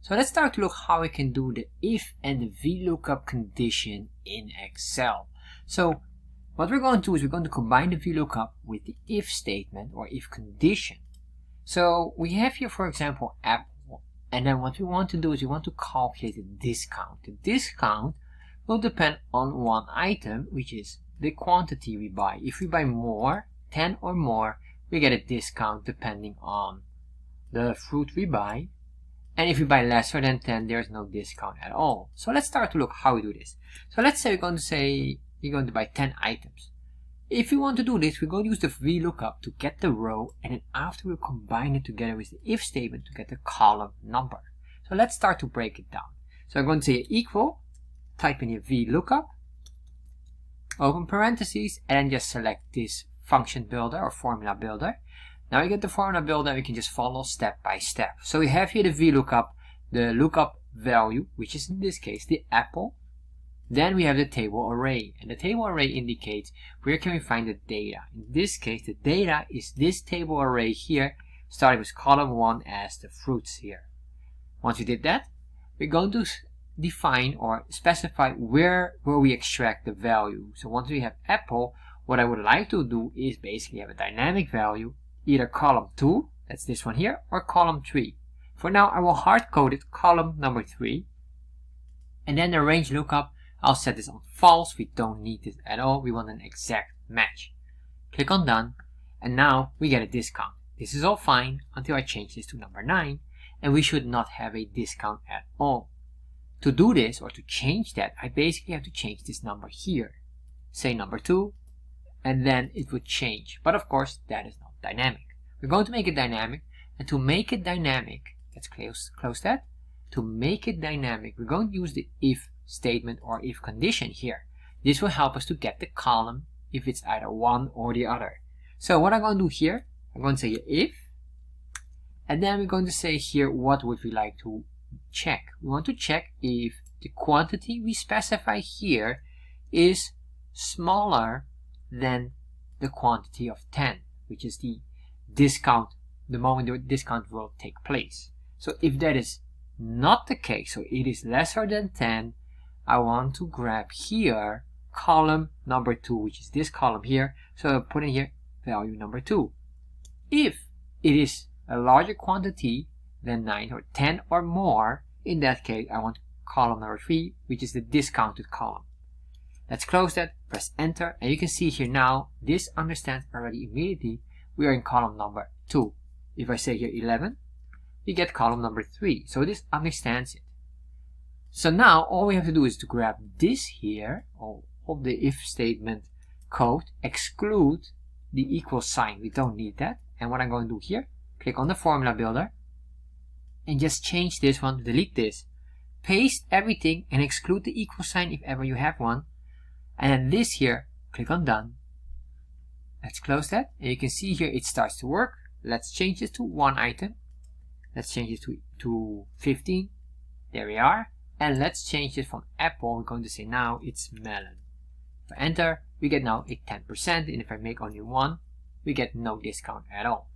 So let's start to look how we can do the if and the Vlookup condition in Excel. So what we're going to do is we're going to combine the Vlookup with the if statement or if condition. So we have here, for example, apple, and then what we want to do is we want to calculate the discount. The discount will depend on one item, which is the quantity we buy. If we buy more, 10 or more, we get a discount depending on the fruit we buy. And if we buy lesser than 10, there's no discount at all. So let's start to look how we do this. So let's say we're going to buy 10 items. If we want to do this, we're going to use the Vlookup to get the row, and then after we'll combine it together with the if statement to get the column number. So let's start to break it down. So I'm going to say equal, type in here Vlookup, open parentheses, and then just select this function builder or formula builder. Now we get the formula builder and we can just follow step by step. So we have here the Vlookup, the lookup value, which is in this case the apple. Then we have the table array, and the table array indicates where can we find the data. In this case, the data is this table array here, starting with column 1 as the fruits here. Once we did that, we're going to define or specify where will we extract the value. So once we have apple, what I would like to do is basically have a dynamic value, either column 2, that's this one here, or column 3. For now, I will hard code it column number 3, and then the range lookup, I'll set this on false. We don't need this at all. We want an exact match. Click on done, and now we get a discount. This is all fine until I change this to number 9, and we should not have a discount at all. To do this or to change that, I basically have to change this number here. Say number 2, and then it would change. But of course, that is not dynamic. We're going to make it dynamic, and to make it dynamic, let's close that. To make it dynamic, we're going to use the if statement or if condition here. This will help us to get the column if it's either one or the other. So what I'm going to do here, I'm going to say if, and then we're going to say here what would we like to check. We want to check if the quantity we specify here is smaller than the quantity of 10, which is the discount, the moment the discount will take place. So if that is not the case, so it is lesser than 10, I want to grab here column number 2, which is this column here. So I'll put in here value number 2. If it is a larger quantity than 9 or 10 or more, in that case I want column number 3, which is the discounted column. Let's close that, press enter, and you can see here now this understands already immediately we are in column number 2. If I say here 11, we get column number 3. So this understands it. So now all we have to do is to grab this here, all of the if statement code, exclude the equal sign. We don't need that. And what I'm going to do here, click on the formula builder and just change this one, delete this, paste everything and exclude the equal sign if ever you have one. And then this here, click on done. Let's close that. And you can see here it starts to work. Let's change this to one item. Let's change it to 15. There we are. And let's change it from apple. We're going to say now it's melon. If I enter, we get now a 10%. And if I make only one, we get no discount at all.